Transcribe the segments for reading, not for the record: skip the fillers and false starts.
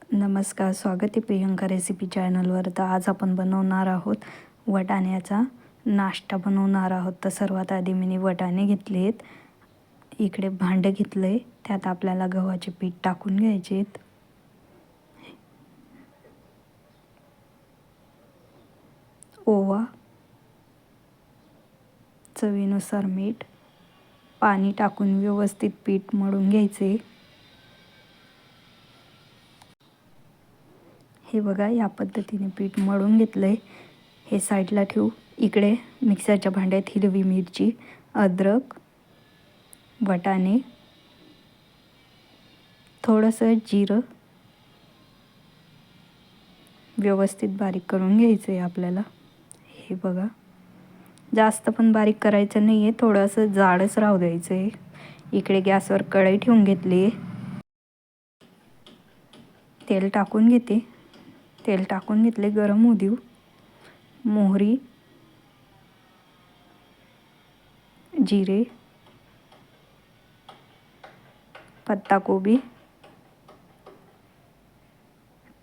नमस्कार, स्वागत आहे प्रियंका रेसिपी चॅनलवर. तर आज आपण बनवणार आहोत वाटाण्याचा नाश्ता बनवणार आहोत. तर सर्वात आधी मी वाटाणे घेतले आहेत. इकडे भांडं घेतलं आहे, त्यात आपल्याला गव्हाचे पीठ टाकून घ्यायचे आहेत. ओवा, चवीनुसार मीठ, पाणी टाकून व्यवस्थित पीठ मळून घ्यायचे. हे बघा, या पद्धतीने पीठ मळून घेतलं आहे. हे साईडला ठेवू. इकडे मिक्सरच्या भांड्यात हिरवी मिरची, अद्रक, वाटाणे, थोडंसं जिरं व्यवस्थित बारीक करून घ्यायचं आहे आपल्याला. हे बघा, जास्त पण बारीक करायचं नाही आहे, थोडंसं जाडच राहू द्यायचं आहे. इकडे गॅसवर कढई ठेवून घेतली आहे. तेल टाकून घेते. तेल टाकून घेतले, गरम होऊ देऊ. मोहरी, जिरे, पत्ताकोबी,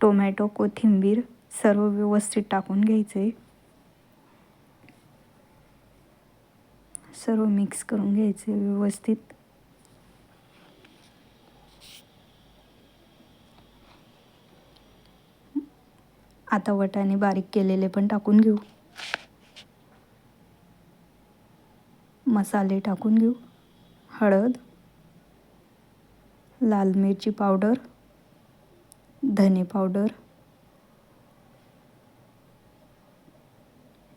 टोमॅटो, कोथिंबीर सर्व व्यवस्थित टाकून घ्यायचे. सर्व मिक्स करून घ्यायचे व्यवस्थित. आता वाटाणे बारीक केलेले पण टाकून घेऊ. मसाले टाकून घेऊ. हळद, लाल मिरची पावडर, धने पावडर,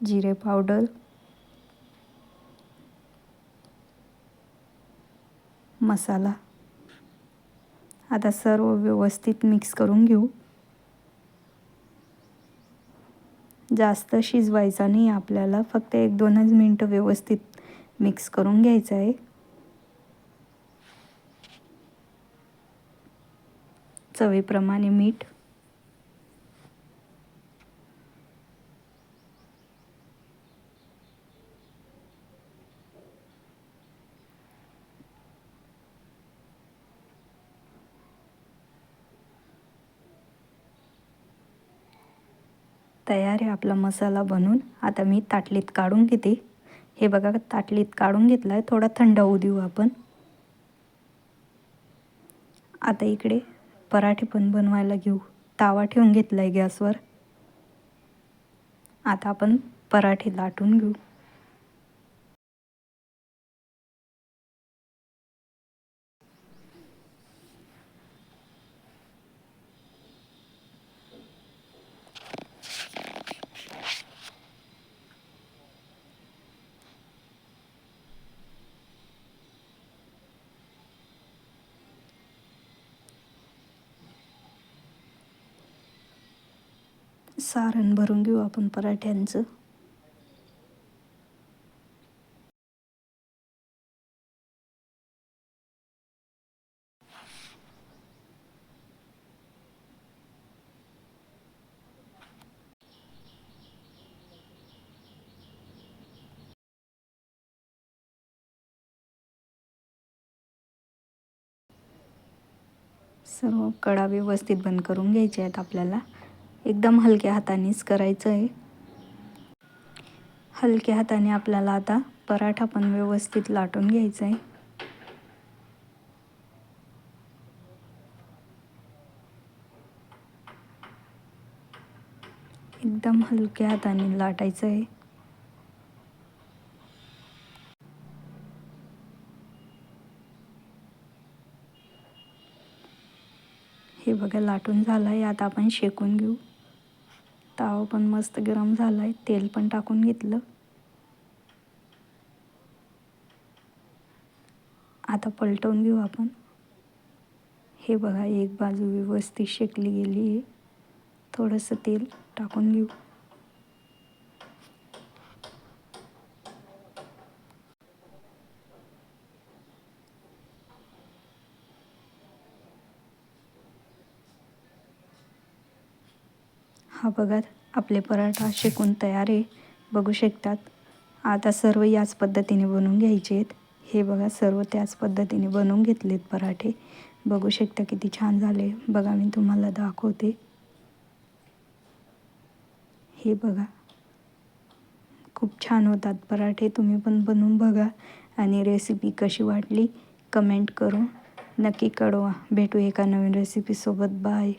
जिरे पावडर, मसाला. आता सर्व व्यवस्थित मिक्स करून घेऊ. जास्त शिजवायचा नाही आपल्याला, फक्त 1-2च मिनटं व्यवस्थित मिक्स करून घ्यायचं आहे. चवीप्रमाणे मीठ. तयार आहे आपला मसाला बनवून. आता मी ताटलीत काढून घेते. हे बघा, ताटलीत काढून घेतला आहे. थोडा थंड होऊ देऊ आपण. आता इकडे पराठे पण बनवायला घेऊ. तावा ठेवून घेतला आहे गॅसवर. आता आपण पराठे लाटून घेऊ. सारण भरून घेऊ आपण पराठ्यांचं. सर्व कडा व्यवस्थित बंद करून घ्यायचे आहेत आपल्याला. एकदम हलक्या हातानेच करायचं आहे. हलक्या हाताने आपल्याला आता पराठा पण व्यवस्थित लाटून घ्यायचा आहे. एकदम हलक्या हाताने लाटायचं आहे. हे बघा, लाटून झालं आहे. आता आपण शेकून घेऊ. तावा पण मस्त गरम झाला आहे. तेल पण टाकून घेतलं. आता पलटवून घेऊ आपण. हे बघा, एक बाजू व्यवस्थित शेकली गेली आहे. थोडंसं तेल टाकून घेऊ. हा बघा, आपले पराठा शेकून तयार आहे. बघू शकतात. आता सर्व याच पद्धतीने बनवून घ्यायचे आहेत. हे बघा, सर्व त्याच पद्धतीने बनवून घेतलेत पराठे. बघू शकता किती छान झाले. बघा मी तुम्हाला दाखवते. हे बघा, खूप छान होतात पराठे. तुम्ही पण बनवून बघा आणि रेसिपी कशी वाटली कमेंट करून नक्की कळवा. भेटू एका नवीन रेसिपीसोबत. बाय.